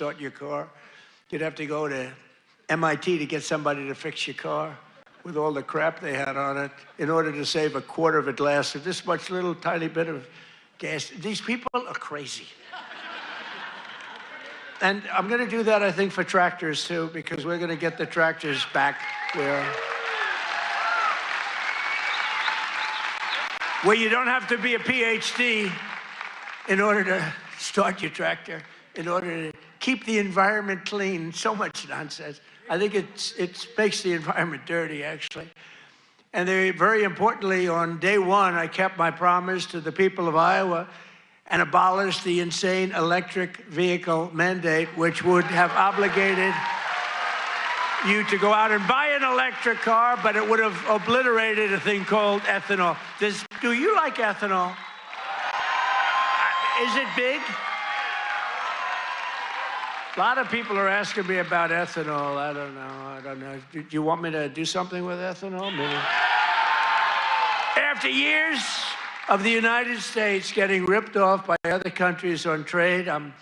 start your car. You'd have to go to MIT to get somebody to fix your car with all the crap they had on it in order to save a quarter of a glass of this much little tiny bit of gas. These people are crazy. And I'm going to do that, I think, for tractors, too, because we're going to get the tractors back where you don't have to be a PhD in order to start your tractor, in order to keep the environment clean. So much nonsense. I think it makes the environment dirty, actually. And very importantly, on day one, I kept my promise to the people of Iowa and abolished the insane electric vehicle mandate, which would have obligated you to go out and buy an electric car, but it would have obliterated a thing called ethanol. Do you like ethanol? Is it big? A lot of people are asking me about ethanol. I don't know. Do you want me to do something with ethanol? Maybe. After years of the United States getting ripped off by other countries on trade, I'm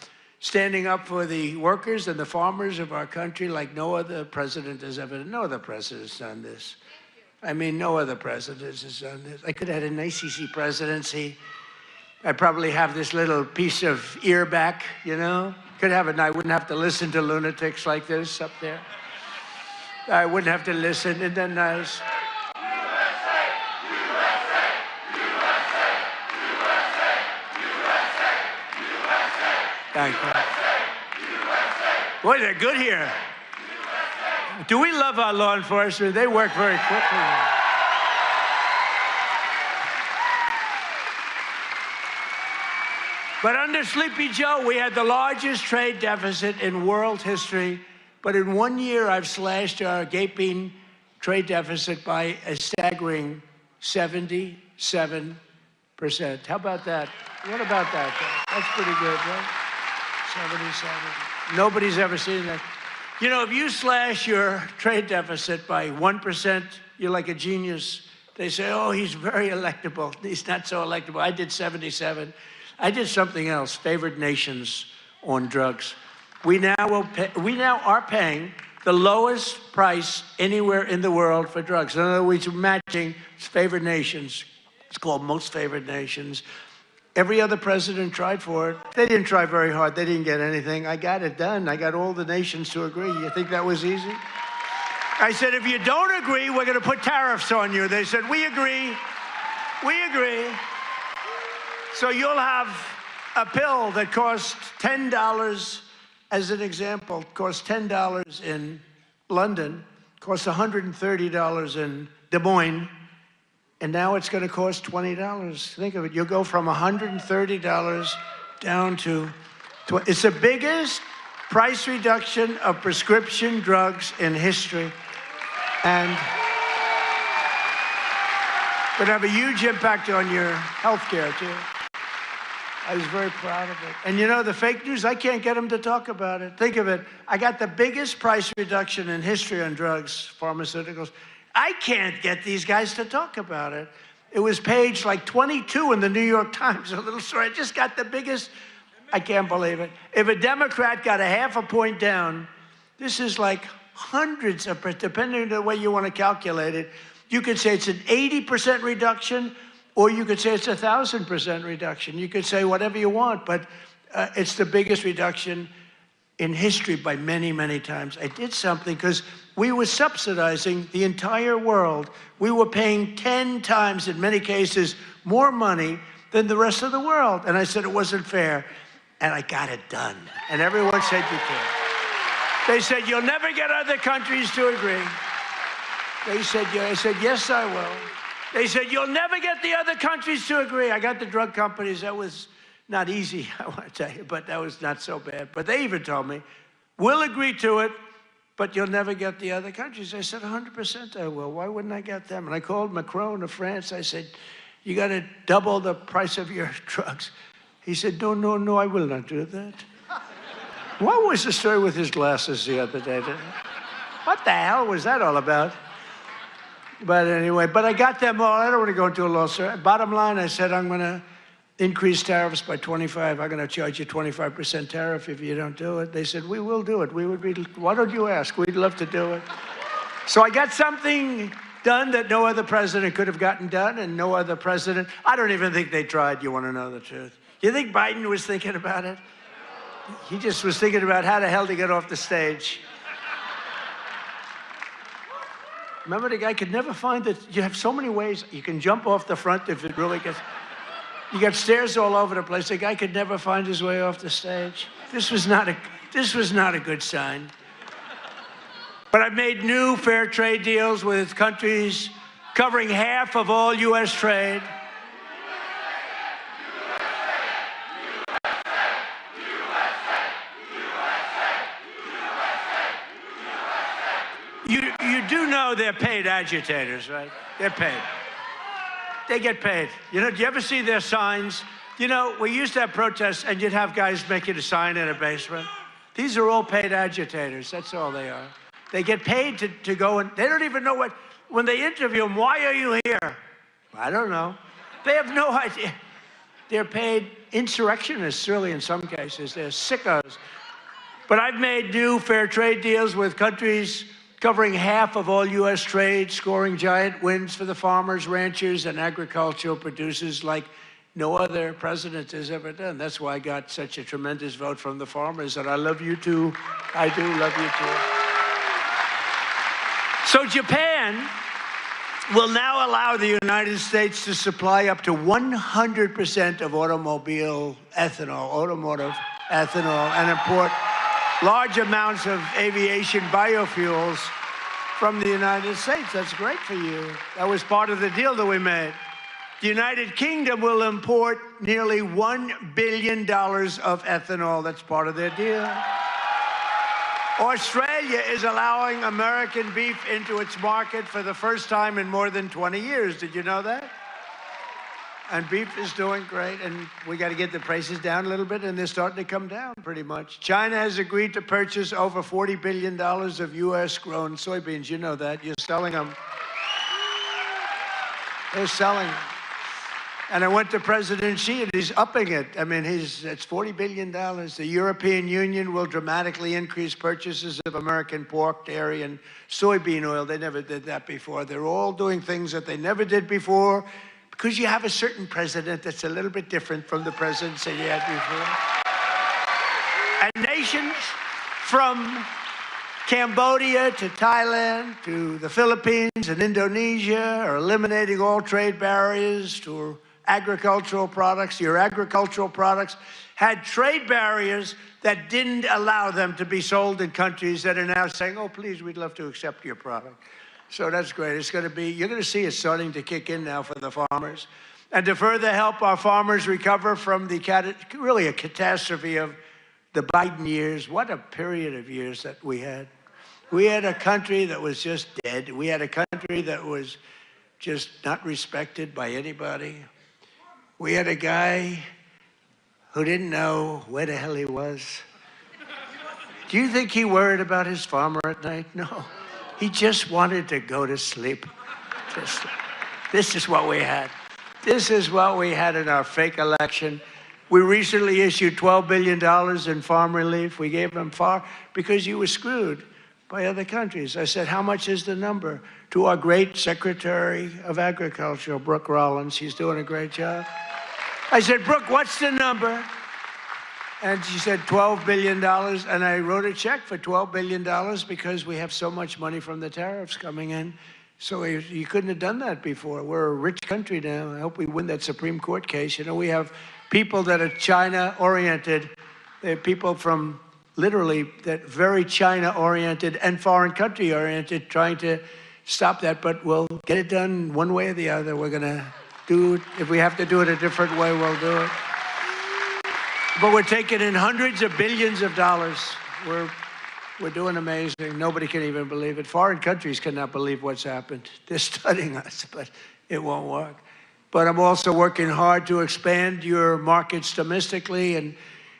standing up for the workers and the farmers of our country like no other president has ever done. No other president has done this. I mean, no other president has done this. I could have had a nice, easy presidency. I'd probably have this little piece of ear back, you know? Could have it, and I wouldn't have to listen to lunatics like this up there. I wouldn't have to listen, and then nice. Thank you. Boy, they're good here. Do we love our law enforcement? They work very quickly. But under Sleepy Joe, we had the largest trade deficit in world history. But in 1 year, I've slashed our gaping trade deficit by a staggering 77%. How about that? What about that? That's pretty good, right? 77. Nobody's ever seen that. You know, if you slash your trade deficit by 1%, you're like a genius. They say, oh, he's very electable. He's not so electable. I did 77. I did something else, favored nations on drugs. We now are paying the lowest price anywhere in the world for drugs. In other words, we're matching favored nations. It's called most favored nations. Every other president tried for it. They didn't try very hard. They didn't get anything. I got it done. I got all the nations to agree. You think that was easy? I said, if you don't agree, we're going to put tariffs on you. They said, we agree. We agree. So you'll have a pill that costs $10, as an example, costs $10 in London, costs $130 in Des Moines, and now it's going to cost $20. Think of it. You'll go from $130 down to $20. It's the biggest price reduction of prescription drugs in history. And would have a huge impact on your health care, too. I was very proud of it. And you know, the fake news, I can't get them to talk about it. Think of it. I got the biggest price reduction in history on drugs, pharmaceuticals. I can't get these guys to talk about it. It was page like 22 in the New York Times, a little story. I just got the biggest, I can't believe it. If a Democrat got a half a point down, this is like hundreds of, depending on the way you want to calculate it, you could say it's an 80% reduction, or you could say it's 1,000% reduction. You could say whatever you want, but it's the biggest reduction in history by many, many times. I did something because we were subsidizing the entire world. We were paying 10 times, in many cases, more money than the rest of the world. And I said it wasn't fair, and I got it done. And everyone said you can't. They said, you'll never get other countries to agree. They said, yeah. I said, yes, I will. They said, you'll never get the other countries to agree. I got the drug companies. That was not easy, I want to tell you, but that was not so bad. But they even told me, we'll agree to it, but you'll never get the other countries. I said, 100% I will. Why wouldn't I get them? And I called Macron of France. I said, you got to double the price of your drugs. He said, no, no, no, I will not do that. What was the story with his glasses the other day? What the hell was that all about? But anyway, but I got them all. I don't want to go into a long story. Bottom line, I said, I'm going to increase tariffs by 25. I'm going to charge you 25% tariff if you don't do it. They said, we will do it. Why don't you ask? We'd love to do it. So I got something done that no other president could have gotten done, and no other president, I don't even think they tried. You want to know the truth? You think Biden was thinking about it? He just was thinking about how the hell to get off the stage. Remember, the guy could never find it. You have so many ways. You can jump off the front if it really gets... You got stairs all over the place. The guy could never find his way off the stage. This was not a good sign. But I've made new fair trade deals with countries covering half of all U.S. trade. You do know they're paid agitators, right? They're paid. They get paid. You know, do you ever see their signs? You know, we used to have protests, and you'd have guys making a sign in a basement. These are all paid agitators. That's all they are. They get paid to go, and they don't even know what, when they interview them, why are you here? I don't know. They have no idea. They're paid insurrectionists, really, in some cases. They're sickos. But I've made new fair trade deals with countries covering half of all U.S. trade, scoring giant wins for the farmers, ranchers, and agricultural producers like no other president has ever done. That's why I got such a tremendous vote from the farmers, and I love you too. I do love you too. So Japan will now allow the United States to supply up to 100% of automotive ethanol, and import large amounts of aviation biofuels from the United States. That's great for you. That was part of the deal that we made. The United Kingdom will import nearly $1 billion of ethanol. That's part of their deal. Australia is allowing American beef into its market for the first time in more than 20 years. Did you know that? And beef is doing great, and we got to get the prices down a little bit, and they're starting to come down pretty much. China has agreed to purchase over $40 billion of U.S.-grown soybeans. You know that. You're selling them. They're selling them. And I went to President Xi, and he's upping it. I mean, it's $40 billion. The European Union will dramatically increase purchases of American pork, dairy, and soybean oil. They never did that before. They're all doing things that they never did before, because you have a certain president that's a little bit different from the presidents that you had before. And nations from Cambodia to Thailand to the Philippines and Indonesia are eliminating all trade barriers to agricultural products. Your agricultural products had trade barriers that didn't allow them to be sold in countries that are now saying, oh, please, we'd love to accept your product. So that's great. It's going to be, you're going to see it starting to kick in now for the farmers. And to further help our farmers recover from the really a catastrophe of the Biden years, what a period of years that we had. We had a country that was just dead. We had a country that was just not respected by anybody. We had a guy who didn't know where the hell he was. Do you think he worried about his farmer at night? No. He just wanted to go to sleep. This is what we had. This is what we had in our fake election. We recently issued $12 billion in farm relief. We gave them because you were screwed by other countries. I said, how much is the number? To our great Secretary of Agriculture, Brooke Rollins. She's doing a great job. I said, Brooke, what's the number? And she said $12 billion, and I wrote a check for $12 billion because we have so much money from the tariffs coming in. So you couldn't have done that before. We're a rich country now. I hope we win that Supreme Court case. You know, we have people that are China-oriented. They're people from literally that very China-oriented and foreign country-oriented trying to stop that, but we'll get it done one way or the other. We're going to do it. If we have to do it a different way, we'll do it. But we're taking in hundreds of billions of dollars. We're doing amazing. Nobody can even believe it. Foreign countries cannot believe what's happened. They're studying us, but it won't work. But I'm also working hard to expand your markets domestically. And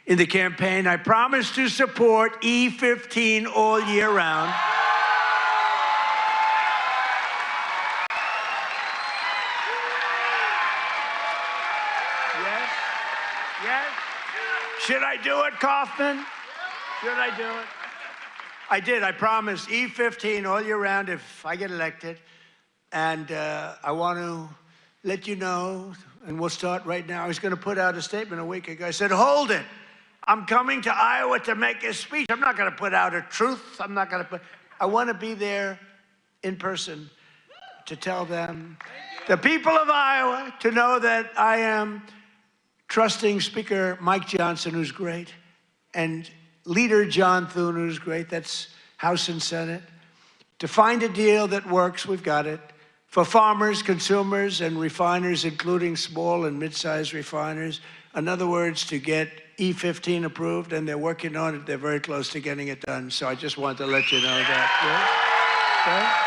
in the campaign, I promise to support E15 all year round. Yes. Should I do it, Kaufman? Should I do it? I did. I promised E15 all year round if I get elected. And I want to let you know, and we'll start right now. I was going to put out a statement a week ago. I said, hold it. I'm coming to Iowa to make a speech. I'm not going to put out a truth. I want to be there in person to tell them, the people of Iowa, to know that I am trusting Speaker Mike Johnson, who's great, and Leader John Thune, who's great. That's House and Senate. To find a deal that works, we've got it. For farmers, consumers, and refiners, including small and mid-sized refiners. In other words, to get E15 approved, and they're working on it. They're very close to getting it done. So I just wanted to let you know that. Yeah? Okay?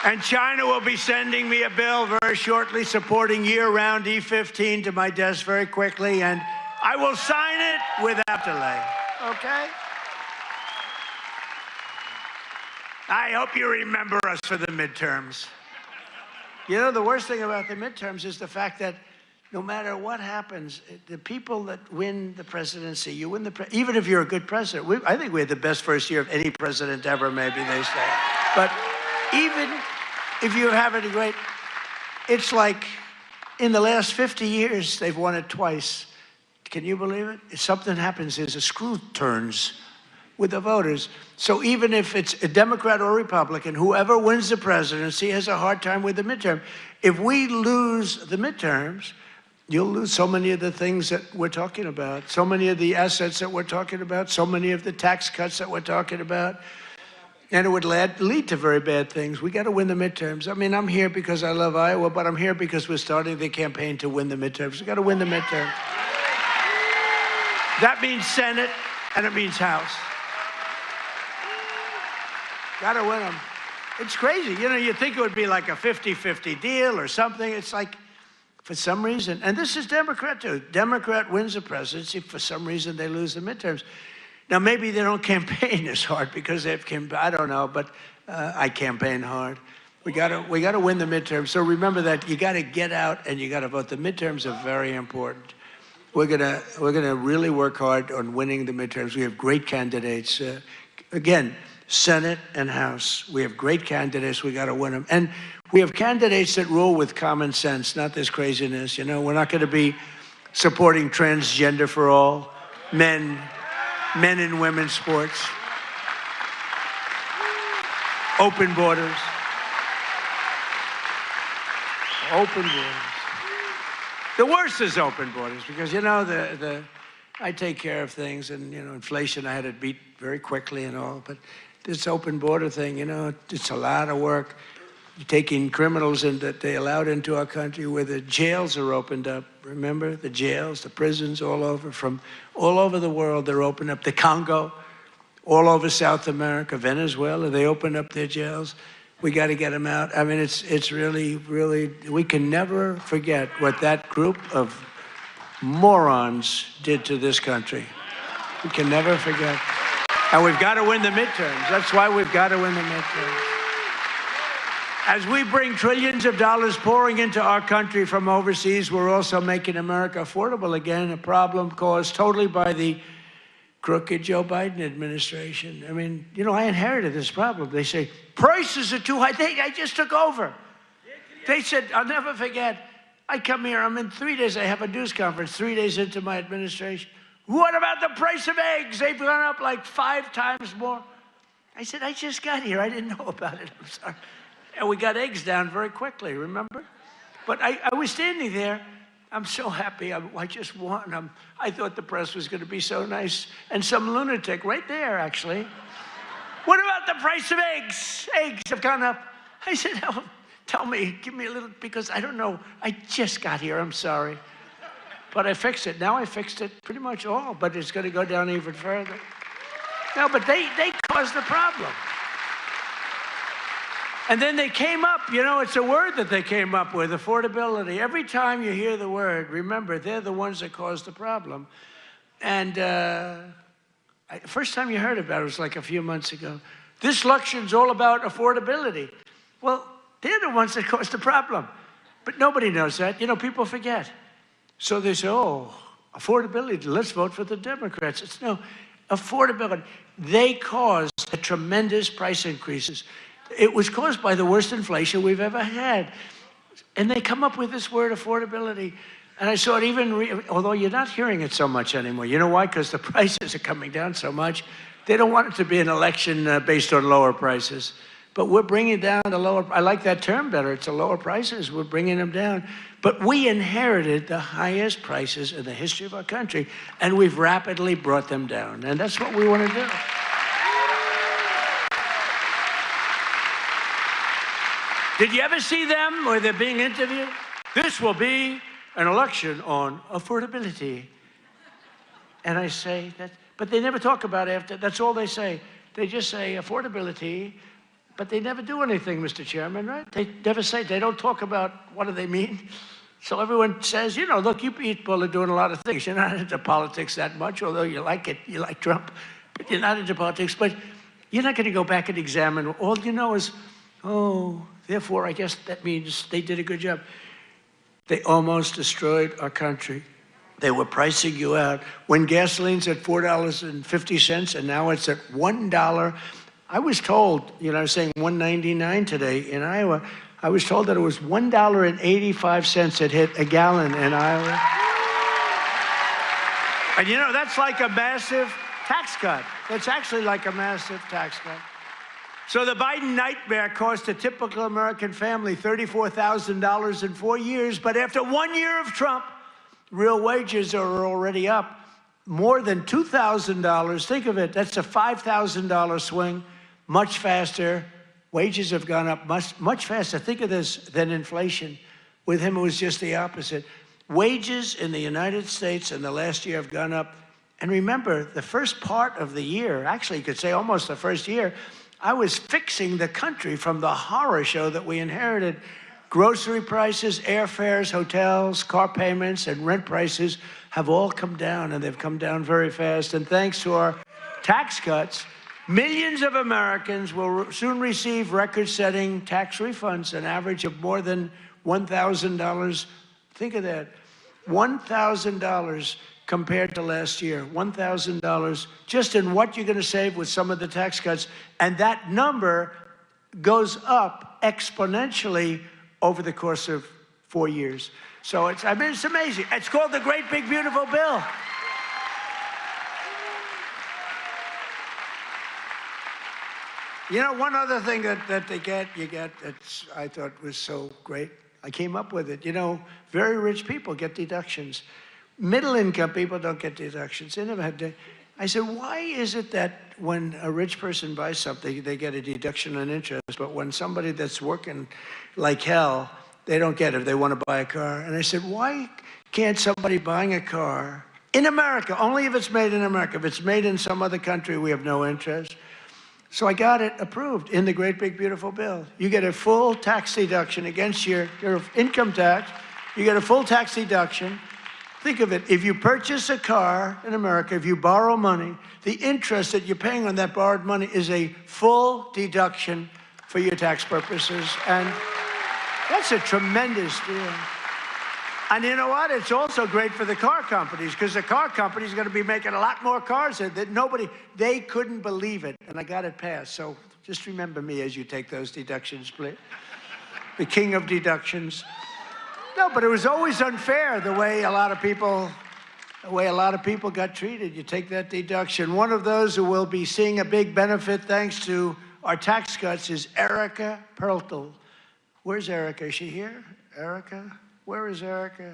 And China will be sending me a bill very shortly supporting year-round E15 to my desk very quickly, and I will sign it without delay, okay? I hope you remember us for the midterms. You know, the worst thing about the midterms is the fact that no matter what happens, the people that win the presidency, you win even if you're a good president. I think we had the best first year of any president ever, maybe they say. But even if you have it great, it's like in the last 50 years, they've won it twice. Can you believe it? If something happens, there's a screw turns with the voters. So even if it's a Democrat or Republican, whoever wins the presidency has a hard time with the midterm. If we lose the midterms, you'll lose so many of the things that we're talking about, so many of the assets that we're talking about, so many of the tax cuts that we're talking about. And it would lead to very bad things. We got to win the midterms. I mean, I'm here because I love Iowa, but I'm here because we're starting the campaign to win the midterms. We got to win the midterms. That means Senate, and it means House. Got to win them. It's crazy. You know, you think it would be like a 50-50 deal or something. It's like, for some reason, and this is Democrat too. Democrat wins the presidency. For some reason, they lose the midterms. Now, maybe they don't campaign as hard because they've I don't know, but I campaign hard. We got to win the midterms. So remember that you got to get out and you got to vote. The midterms are very important. We're gonna really work hard on winning the midterms. We have great candidates. Again, Senate and House. We have great candidates. We got to win them. And we have candidates that rule with common sense, not this craziness. You know, we're not going to be supporting transgender for all, men and women's sports, open borders, open borders. The worst is open borders because, you know, I take care of things and, you know, inflation I had to beat very quickly and all, but this open border thing, you know, it's a lot of work. You're taking criminals in that they allowed into our country where the jails are opened up. Remember the jails, the prisons all over, from all over the world, they're opened up. The Congo, all over South America, Venezuela, they opened up their jails. We got to get them out. I mean, it's really, really, we can never forget what that group of morons did to this country. We can never forget. And we've got to win the midterms. That's why we've got to win the midterms. As we bring trillions of dollars pouring into our country from overseas, we're also making America affordable again, a problem caused totally by the crooked Joe Biden administration. I mean, you know, I inherited this problem. They say, prices are too high. I just took over. They said, I'll never forget, I come here, I'm in 3 days, I have a news conference 3 days into my administration. What about the price of eggs? They've gone up like 5 times more. I said, I just got here. I didn't know about it. I'm sorry. And we got eggs down very quickly, remember? But I was standing there. I'm so happy. I just won. I thought the press was going to be so nice. And some lunatic right there, actually. What about the price of eggs? Eggs have gone up. I said, oh, tell me, give me a little, because I don't know. I just got here. I'm sorry. But I fixed it. Now I fixed it pretty much all, but it's going to go down even further. No, but they caused the problem. And then they came up, you know, it's a word that they came up with, affordability. Every time you hear the word, remember, they're the ones that caused the problem. And first time you heard about it was like a few months ago. This election's all about affordability. Well, they're the ones that caused the problem. But nobody knows that. You know, people forget. So they say, oh, affordability, let's vote for the Democrats. It's no, affordability. They caused tremendous price increases. It was caused by the worst inflation we've ever had. And they come up with this word affordability. And I saw it even, although you're not hearing it so much anymore. You know why? Because the prices are coming down so much. They don't want it to be an election based on lower prices. But we're bringing down the lower, I like that term better. It's the lower prices. We're bringing them down. But we inherited the highest prices in the history of our country, and we've rapidly brought them down. And that's what we want to do. Did you ever see them where they're being interviewed? This will be an election on affordability. And I say that, but they never talk about it after. That's all they say. They just say affordability, but they never do anything, Mr. Chairman, right? They never say, they don't talk about what do they mean. So everyone says, you know, look, you people are doing a lot of things. You're not into politics that much, although you like it, you like Trump, but you're not into politics. But you're not going to go back and examine. All you know is, oh, therefore, I guess that means they did a good job. They almost destroyed our country. They were pricing you out. When gasoline's at $4.50 and now it's at $1, I was told, you know, I was saying $1.99 today in Iowa. I was told that it was $1.85 that hit a gallon in Iowa. And you know, that's like a massive tax cut. That's actually like a massive tax cut. So the Biden nightmare cost a typical American family $34,000 in 4 years, but after 1 year of Trump, real wages are already up more than $2,000. Think of it, that's a $5,000 swing, much faster. Wages have gone up much faster. Think of this than inflation. With him, it was just the opposite. Wages in the United States in the last year have gone up. And remember, the first part of the year, actually you could say almost the first year, I was fixing the country from the horror show that we inherited. Grocery prices, airfares, hotels, car payments, and rent prices have all come down, and they've come down very fast. And thanks to our tax cuts, millions of Americans will soon receive record-setting tax refunds, an average of more than $1,000. Think of that, $1,000 compared to last year, $1,000 just in what you're going to save with some of the tax cuts. And that number goes up exponentially over the course of 4 years. So it's amazing. It's called the Great Big Beautiful Bill. You know, one other thing that you get that's I thought was so great. I came up with it. You know, very rich people get deductions. Middle income people don't get deductions. They never had to. I said, why is it that when a rich person buys something, they get a deduction on interest, but when somebody that's working like hell, they don't get it if they want to buy a car? And I said, why can't somebody buying a car in America, only if it's made in America, if it's made in some other country, we have no interest. So I got it approved in the Great Big Beautiful Bill. You get a full tax deduction against your income tax. You get a full tax deduction. Think of it, if you purchase a car in America, if you borrow money, the interest that you're paying on that borrowed money is a full deduction for your tax purposes. And that's a tremendous deal. And you know what? It's also great for the car companies, because the car companies are going to be making a lot more cars that they couldn't believe it. And I got it passed. So just remember me as you take those deductions, please. The king of deductions. No, but it was always unfair the way a lot of people got treated. You take that deduction. One of those who will be seeing a big benefit thanks to our tax cuts is Erica Perltel. Where's Erica? Is she here? Erica? Where is Erica? Right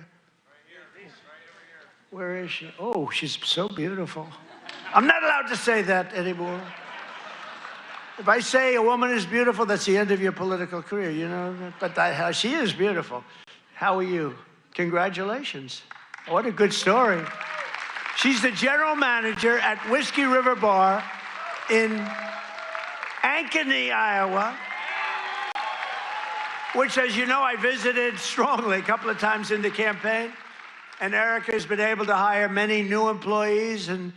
here. Right over here. Where is she? Oh, she's so beautiful. I'm not allowed to say that anymore. If I say a woman is beautiful, that's the end of your political career, you know? But she is beautiful. How are you? Congratulations. What a good story. She's the general manager at Whiskey River Bar in Ankeny, Iowa, which, as you know, I visited strongly a couple of times in the campaign. And Erica has been able to hire many new employees, and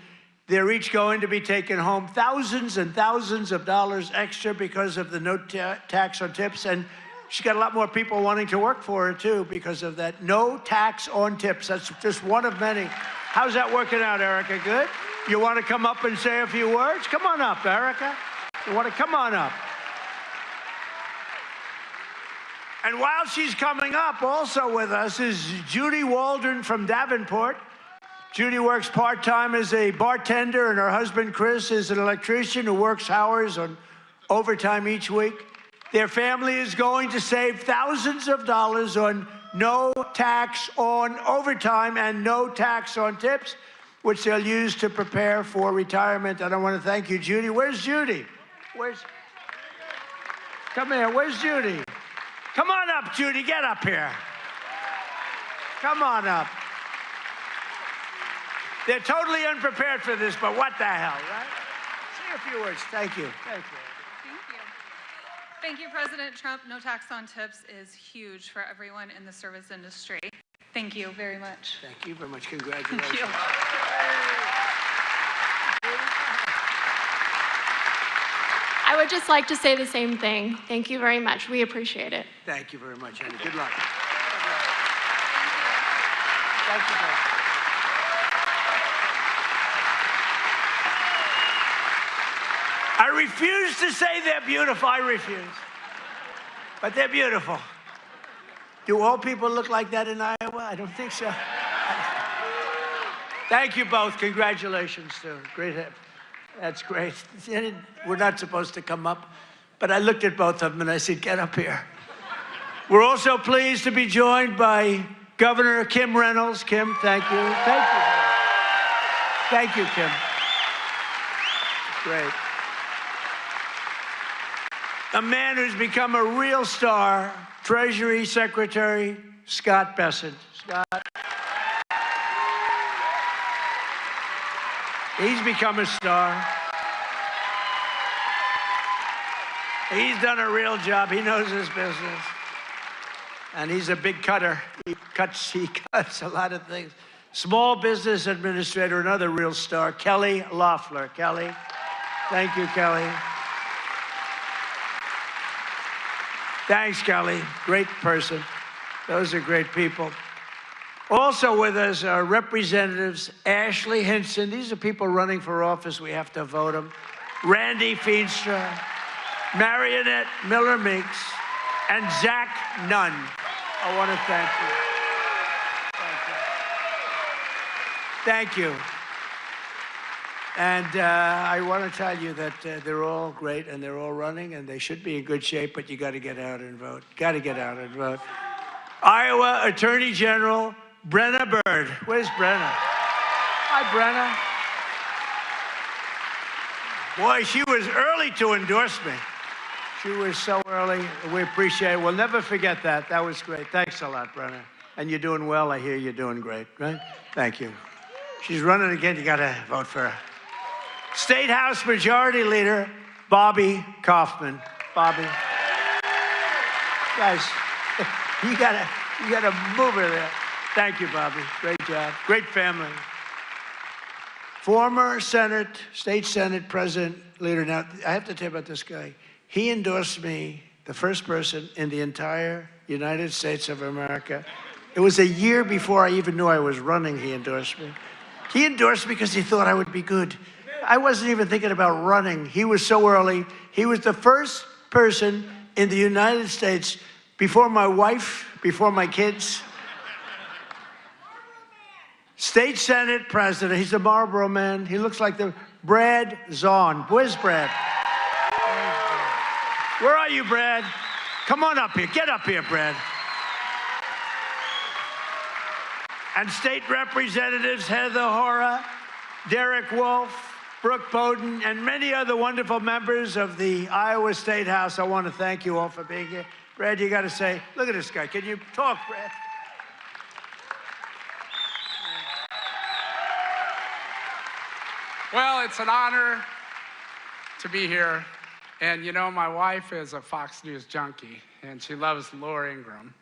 they're each going to be taking home thousands and thousands of dollars extra because of the no tax on tips. And She's got a lot more people wanting to work for her, too, because of that. No tax on tips. That's just one of many. How's that working out, Erica? Good? You want to come up and say a few words? Come on up, Erica. You want to come on up? And while she's coming up, also with us is Judy Waldron from Davenport. Judy works part-time as a bartender, and her husband, Chris, is an electrician who works hours on overtime each week. Their family is going to save thousands of dollars on no tax on overtime and no tax on tips, which they'll use to prepare for retirement. And I want to thank you, Judy. Where's Judy? Come here. Where's Judy? Come on up, Judy. Get up here. Come on up. They're totally unprepared for this, but what the hell, right? Say a few words. Thank you. Thank you. Thank you, President Trump. No tax on tips is huge for everyone in the service industry. Thank you very much. Thank you very much. Congratulations. Thank you. I would just like to say the same thing. Thank you very much. We appreciate it. Thank you very much, Andy. Good luck. Thank you, guys. I refuse to say they're beautiful. I refuse. But they're beautiful. Do all people look like that in Iowa? I don't think so. Thank you both. Congratulations, too. Great. That's great. We're not supposed to come up, but I looked at both of them and I said, get up here. We're also pleased to be joined by Governor Kim Reynolds. Kim, thank you. Thank you. Thank you, Kim. Great. A man who's become a real star, Treasury Secretary Scott Bessent. Scott. He's become a star. He's done a real job. He knows his business. And he's a big cutter. He cuts a lot of things. Small Business Administrator, another real star, Kelly Loeffler. Kelly, thank you, Kelly. Thanks, Kelly. Great person. Those are great people. Also with us are Representatives Ashley Hinson. These are people running for office. We have to vote them. Randy Feenstra, Marionette Miller Meeks, and Zach Nunn. I want to thank you. Thank you. Thank you. And I want to tell you that they're all great and they're all running and they should be in good shape, but you got to get out and vote. Got to get out and vote. Iowa Attorney General Brenna Bird. Where's Brenna? Hi, Brenna. Boy, she was early to endorse me. She was so early. We appreciate it. We'll never forget that. That was great. Thanks a lot, Brenna. And you're doing well. I hear you're doing great, right? Thank you. She's running again. You got to vote for her. State House Majority Leader Bobby Kaufman. Bobby. Guys, you gotta move her there. Thank you, Bobby. Great job. Great family. Former State Senate President Leader. Now, I have to tell you about this guy. He endorsed me, the first person in the entire United States of America. It was a year before I even knew I was running, he endorsed me. He endorsed me because he thought I would be good. I wasn't even thinking about running. He was so early. He was the first person in the United States, before my wife, before my kids. State Senate President. He's a Marlboro man. He looks like the Brad Zahn. Where's Brad? Where are you, Brad? Come on up here. Get up here, Brad. And State Representatives Heather Hora, Derek Wolf, Brooke Bowden, and many other wonderful members of the Iowa State House. I want to thank you all for being here. Brad, you got to say, look at this guy. Can you talk, Brad? Well, it's an honor to be here. And you know, my wife is a Fox News junkie, and she loves Laura Ingraham.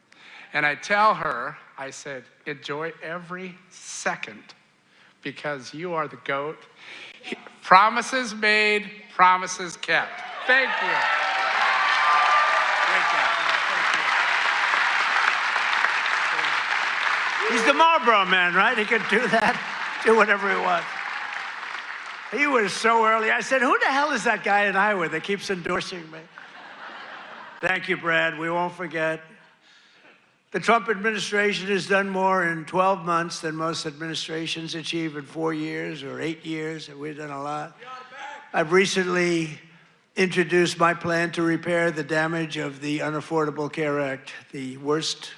And I tell her, I said, enjoy every second because you are the GOAT. Promises made, promises kept. Thank you. Great job. Thank you. He's the Marlboro man, right? He can do that, do whatever he wants. He was so early. I said, who the hell is that guy in Iowa that keeps endorsing me? Thank you, Brad. We won't forget. The Trump administration has done more in 12 months than most administrations achieve in 4 years or 8 years. We've done a lot. I've recently introduced my plan to repair the damage of the Unaffordable Care Act, the worst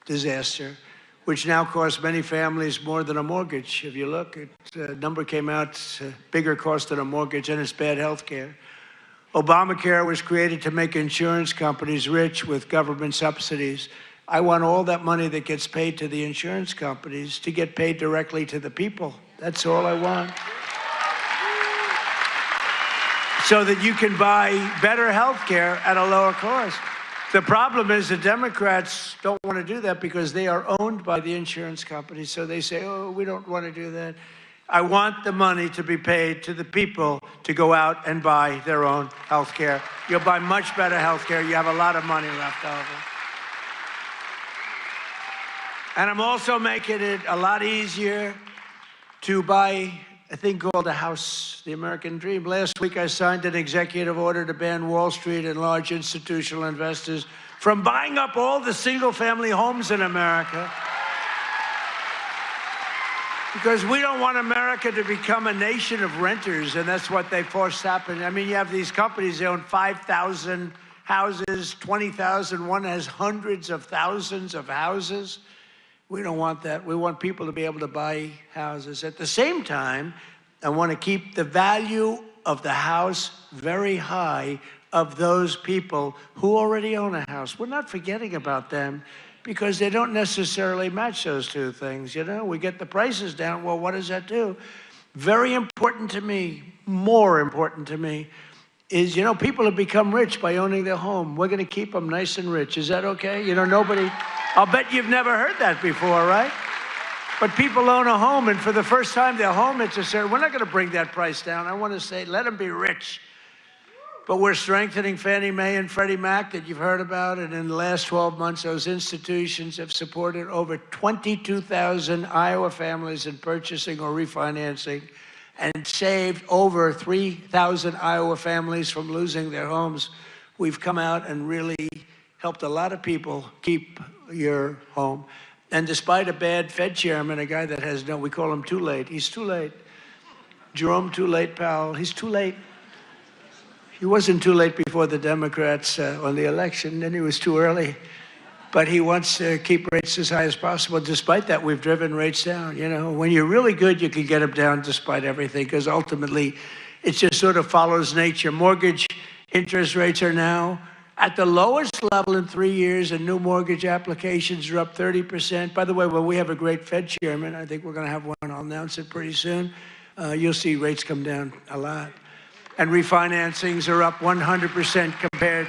disaster, which now costs many families more than a mortgage. If you look, the number came out, it's a bigger cost than a mortgage, and it's bad health care. Obamacare was created to make insurance companies rich with government subsidies. I want all that money that gets paid to the insurance companies to get paid directly to the people. That's all I want. So that you can buy better health care at a lower cost. The problem is the Democrats don't want to do that because they are owned by the insurance companies. So they say, oh, we don't want to do that. I want the money to be paid to the people to go out and buy their own health care. You'll buy much better health care. You have a lot of money left over. And I'm also making it a lot easier to buy a thing called a house, the American dream. Last week, I signed an executive order to ban Wall Street and large institutional investors from buying up all the single-family homes in America. Because we don't want America to become a nation of renters, and that's what they forced happen. I mean, you have these companies, they own 5,000 houses, 20,000. One has hundreds of thousands of houses. We don't want that. We want people to be able to buy houses. At the same time, I want to keep the value of the house very high of those people who already own a house. We're not forgetting about them because they don't necessarily match those two things. You know, we get the prices down. Well, what does that do? Very important to me, more important to me, is, you know, people have become rich by owning their home. We're going to keep them nice and rich. Is that okay? You know, nobody, I'll bet you've never heard that before, right? But people own a home, and for the first time, their home, it's a certain, we're not going to bring that price down. I want to say, let them be rich. But we're strengthening Fannie Mae and Freddie Mac that you've heard about, and in the last 12 months, those institutions have supported over 22,000 Iowa families in purchasing or refinancing and saved over 3,000 Iowa families from losing their homes. We've come out and really helped a lot of people keep your home. And despite a bad Fed chairman, a guy that has no, we call him too late. He's too late. Jerome Too Late Powell, he's too late. He wasn't too late before the Democrats on the election, then he was too early. But he wants to keep rates as high as possible. Despite that, we've driven rates down. You know, when you're really good, you can get them down despite everything, because ultimately, it just sort of follows nature. Mortgage interest rates are now at the lowest level in 3 years, and new mortgage applications are up 30%. By the way, well, we have a great Fed chairman. I think we're going to have one. I'll announce it pretty soon. You'll see rates come down a lot. And refinancings are up 100% compared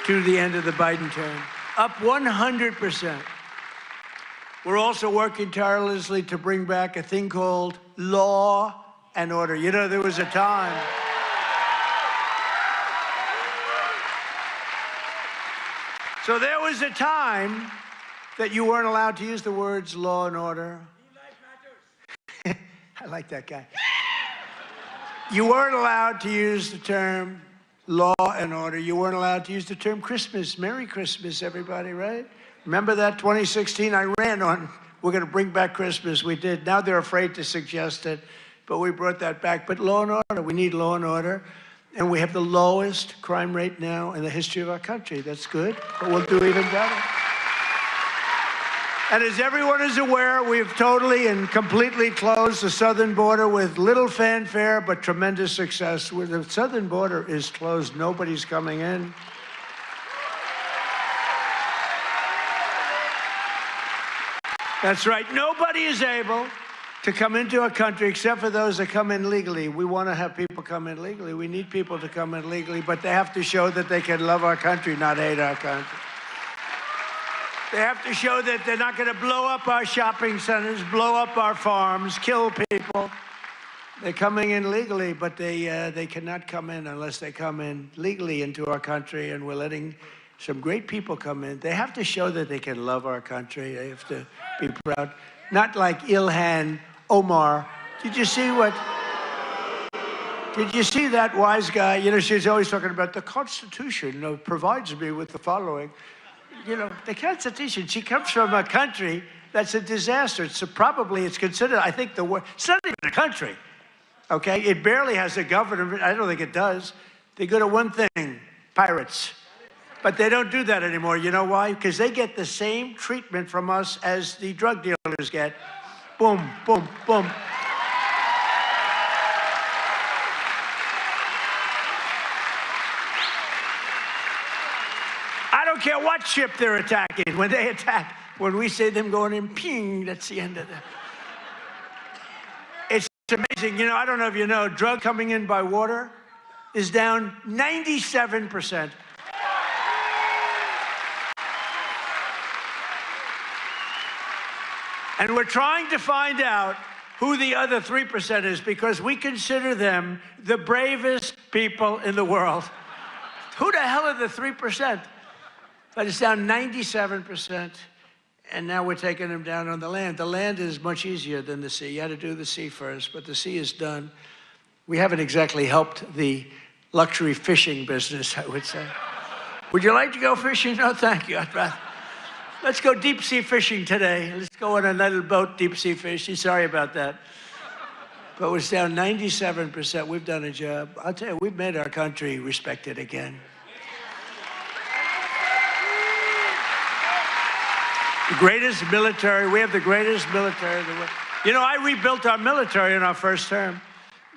to the end of the Biden term. Up 100%. We're also working tirelessly to bring back a thing called law and order. You know, there was a time. So there was a time that you weren't allowed to use the words law and order. I like that guy. You weren't allowed to use the term law and order. You weren't allowed to use the term Christmas. Merry Christmas, everybody, right? Remember that 2016? I ran on, we're going to bring back Christmas. We did. Now they're afraid to suggest it, but we brought that back. But law and order, we need law and order. And we have the lowest crime rate now in the history of our country. That's good, but we'll do even better. And as everyone is aware, we've totally and completely closed the southern border with little fanfare, but tremendous success. Where the southern border is closed, nobody's coming in. That's right, nobody is able to come into our country except for those that come in legally. We want to have people come in legally. We need people to come in legally, but they have to show that they can love our country, not hate our country. They have to show that they're not going to blow up our shopping centers, blow up our farms, kill people. They're coming in legally, but they cannot come in unless they come in legally into our country, and we're letting some great people come in. They have to show that they can love our country. They have to be proud. Not like Ilhan Omar. Did you see that wise guy? You know, she's always talking about the Constitution provides me with the following. You know, the Constitution, she comes from a country that's a disaster. It's considered, I think, it's not even a country, okay? It barely has a government. I don't think it does. They're good at one thing, pirates. But they don't do that anymore. You know why? Because they get the same treatment from us as the drug dealers get. Boom, boom, boom. I don't care what ship they're attacking. When they attack, when we say them going in, ping, that's the end of that. It's amazing. You know, I don't know if you know, drug coming in by water is down 97%. And we're trying to find out who the other 3% is because we consider them the bravest people in the world. Who the hell are the 3%? But it's down 97%. And now we're taking them down on the land. The land is much easier than the sea. You had to do the sea first, but the sea is done. We haven't exactly helped the luxury fishing business, I would say. Would you like to go fishing? No, thank you. I'd rather. Let's go deep sea fishing today. Let's go on a little boat, deep sea fishing. Sorry about that. But it's down 97%. We've done a job. I'll tell you, we've made our country respected again. The greatest military, we have the greatest military in the world. You know, I rebuilt our military in our first term,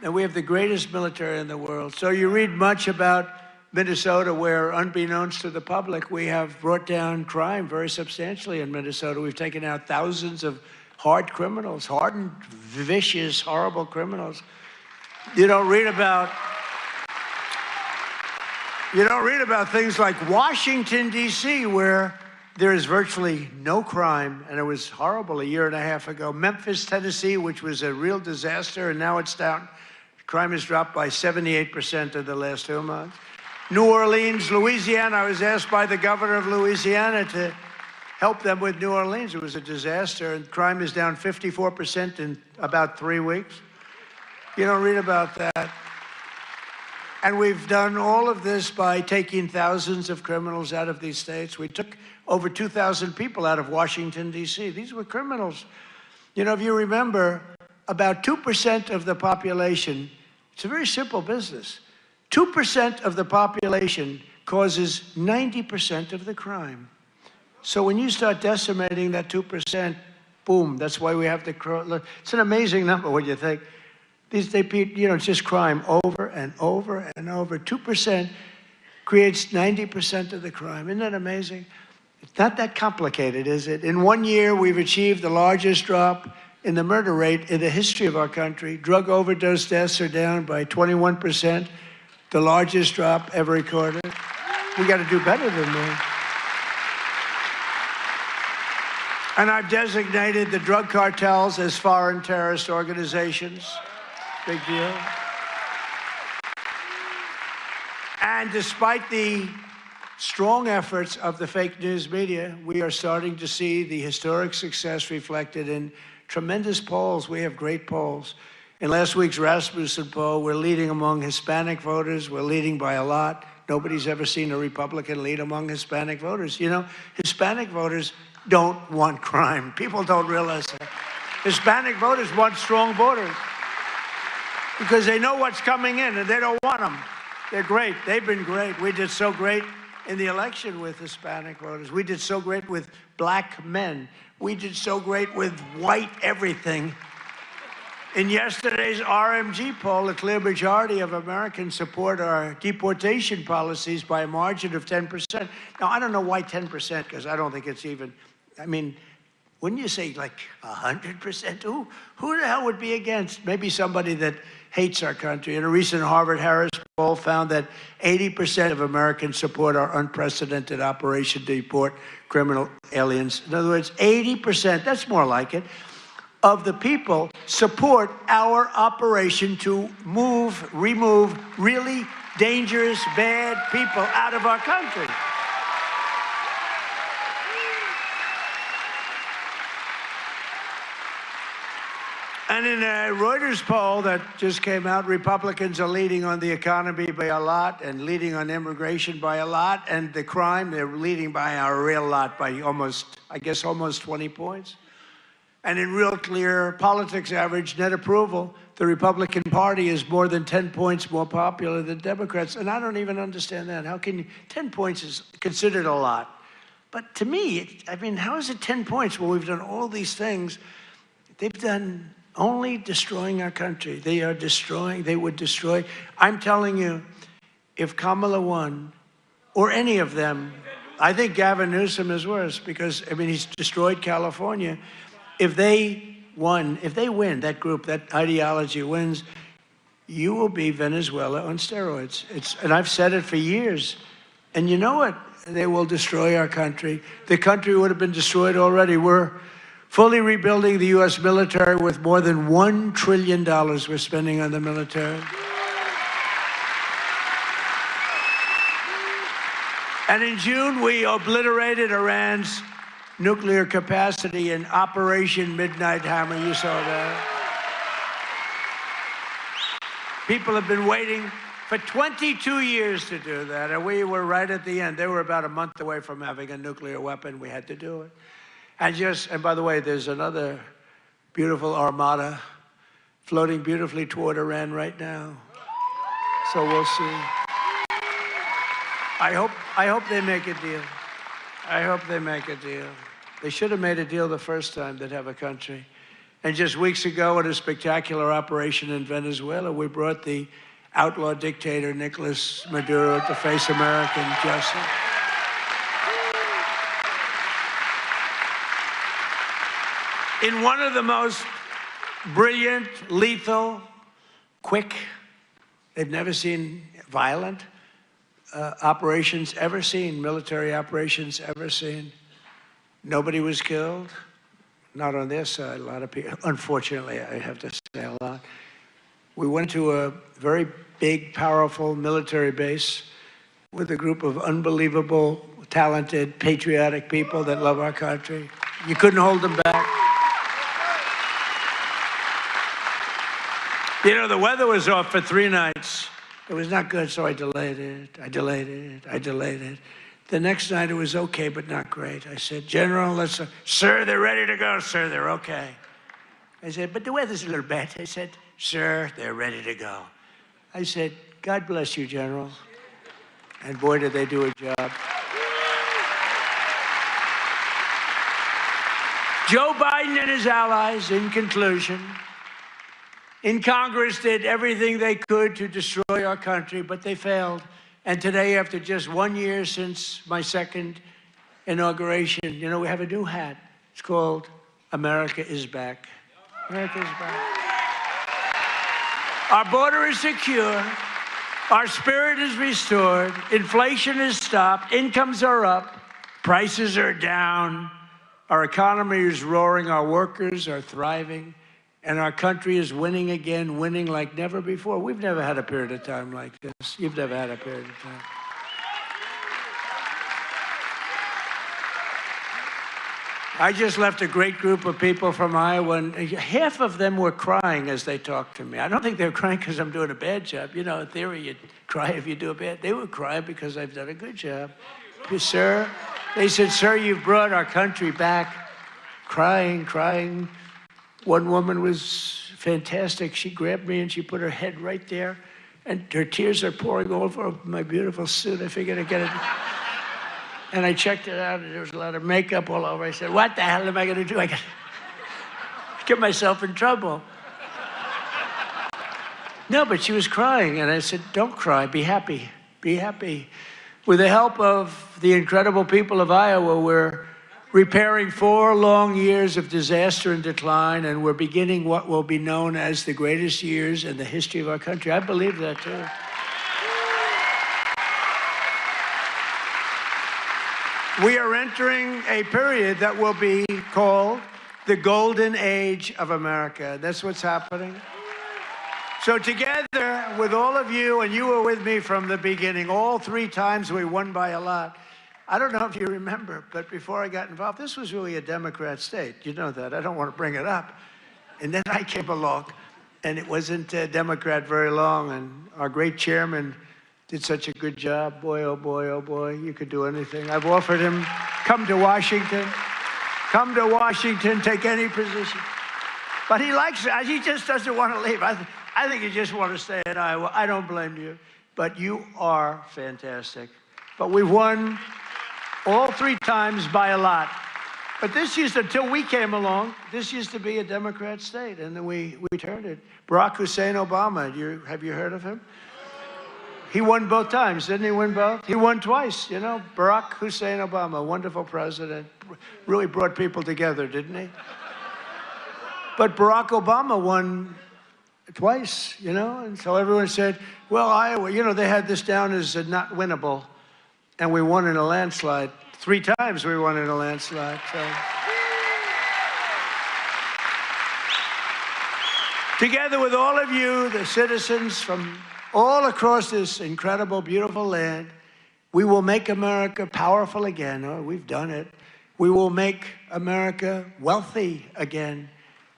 and we have the greatest military in the world. So you read much about Minnesota, where, unbeknownst to the public, we have brought down crime very substantially in Minnesota. We've taken out thousands of hard criminals, hardened, vicious, horrible criminals. You don't read about things like Washington, D.C., where there is virtually no crime, and it was horrible a year and a half ago. Memphis, Tennessee, which was a real disaster, and now it's down. Crime has dropped by 78% in the last 2 months. New Orleans, Louisiana, I was asked by the governor of Louisiana to help them with New Orleans. It was a disaster, and crime is down 54% in about 3 weeks. You don't read about that. And we've done all of this by taking thousands of criminals out of these states. We took over 2,000 people out of Washington, D.C. These were criminals. You know, if you remember, about 2% of the population, it's a very simple business. 2% of the population causes 90% of the crime. So when you start decimating that 2%, boom, that's why we have the, it's an amazing number when you think. It's just crime over and over and over. 2% creates 90% of the crime. Isn't that amazing? It's not that complicated, is it? In 1 year, we've achieved the largest drop in the murder rate in the history of our country. Drug overdose deaths are down by 21%, the largest drop ever recorded. We got to do better than that. And I've designated the drug cartels as foreign terrorist organizations. Big deal. And despite the strong efforts of the fake news media, we are starting to see the historic success reflected in tremendous polls. We have great polls. In last week's Rasmussen poll, we're leading among Hispanic voters. We're leading by a lot. Nobody's ever seen a Republican lead among Hispanic voters. You know, Hispanic voters don't want crime. People don't realize that. Hispanic voters want strong borders because they know what's coming in and they don't want them. They're great. They've been great. We did so great in the election with Hispanic voters. We did so great with black men. We did so great with white everything. In yesterday's RMG poll, a clear majority of Americans support our deportation policies by a margin of 10%. Now, I don't know why 10%, because I don't think it's even, I mean, wouldn't you say like 100%? Who the hell would be against? Maybe somebody that hates our country. In a recent Harvard-Harris poll found that 80% of Americans support our unprecedented operation to deport criminal aliens. In other words, 80%, that's more like it, of the people support our operation to remove really dangerous, bad people out of our country. And in a Reuters poll that just came out, Republicans are leading on the economy by a lot and leading on immigration by a lot. And the crime, they're leading by a real lot, by almost, I guess, almost 20 points. And in real clear politics average net approval, the Republican Party is more than 10 points more popular than Democrats. And I don't even understand that. How can you, 10 points is considered a lot. But to me, I mean, how is it 10 points when we've done all these things? They've done only destroying our country. They are destroying, they would destroy. I'm telling you, if Kamala won, or any of them, I think Gavin Newsom is worse because, I mean, he's destroyed California. If they won, if they win, that group, that ideology wins, you will be Venezuela on steroids. And I've said it for years. And you know what? They will destroy our country. The country would have been destroyed already. We're fully rebuilding the U.S. military with more than $1 trillion we're spending on the military. And in June, we obliterated Iran's nuclear capacity in Operation Midnight Hammer. You saw that. People have been waiting for 22 years to do that, and we were right at the end. They were about a month away from having a nuclear weapon. We had to do it. And by the way, there's another beautiful armada floating beautifully toward Iran right now. So we'll see. I hope they make a deal. I hope they make a deal. They should have made a deal the first time they'd have a country. And just weeks ago, at a spectacular operation in Venezuela, we brought the outlaw dictator Nicolas Maduro to face American justice. In one of the most brilliant, lethal, quick, they've never seen violent operations ever seen, military operations ever seen. Nobody was killed, not on their side. A lot of people, unfortunately, I have to say a lot. We went to a very big, powerful military base with a group of unbelievable, talented, patriotic people that love our country. You couldn't hold them back. You know, the weather was off for 3 nights. It was not good, so I delayed it. The next night it was okay, but not great. I said, General, sir, they're ready to go, sir, they're okay. I said, but the weather's a little bad. I said, sir, they're ready to go. I said, God bless you, General. And boy, did they do a job. Joe Biden and his allies, in conclusion, in Congress did everything they could to destroy our country, but they failed. And today, after just 1 year since my second inauguration, you know, we have a new hat. It's called America is Back. America is back. Our border is secure. Our spirit is restored. Inflation is stopped. Incomes are up. Prices are down. Our economy is roaring. Our workers are thriving. And our country is winning again, winning like never before. We've never had a period of time like this. You've never had a period of time. I just left a great group of people from Iowa, and half of them were crying as they talked to me. I don't think they were crying because I'm doing a bad job. You know, in theory, you'd cry if you do a bad. They were crying because I've done a good job. Sir, they said, sir, you've brought our country back. Crying. One woman was fantastic. She grabbed me and she put her head right there, and her tears are pouring over my beautiful suit. I figured I'd get it. And I checked it out, and there was a lot of makeup all over. I said, what the hell am I going to do? I got to get myself in trouble. No, but she was crying, and I said, don't cry. Be happy. Be happy. With the help of the incredible people of Iowa, we're repairing 4 long years of disaster and decline, and we're beginning what will be known as the greatest years in the history of our country. I believe that, too. We are entering a period that will be called the golden age of America. That's what's happening. So together with all of you, and you were with me from the beginning, all 3 times we won by a lot. I don't know if you remember, but before I got involved, this was really a Democrat state. You know that. I don't want to bring it up. And then I came along, and it wasn't a Democrat very long, and our great chairman did such a good job. Boy, oh boy, oh boy, you could do anything. I've offered him, come to Washington, take any position. But he likes it. He just doesn't want to leave. I think you just want to stay in Iowa. I don't blame you. But you are fantastic. But we've won all 3 times by a lot. But this until we came along, this used to be a Democrat state, and then we turned it. Barack Hussein Obama, have you heard of him? He won both times, didn't he win both? He won twice, you know. Barack Hussein Obama, wonderful president, really brought people together, didn't he? But Barack Obama won twice, you know, and so everyone said, well, Iowa, you know, they had this down as not winnable, and we won in a landslide. 3 times we won in a landslide. So. Together with all of you, the citizens from all across this incredible, beautiful land, we will make America powerful again. Oh, we've done it. We will make America wealthy again.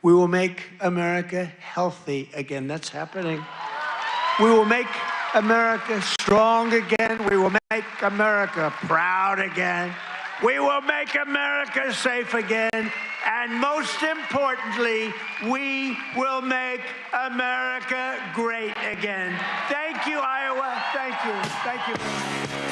We will make America healthy again. That's happening. We will make America strong again. We will make America proud again. We will make America safe again. And most importantly, we will make America great again. Thank you, Iowa. Thank you. Thank you.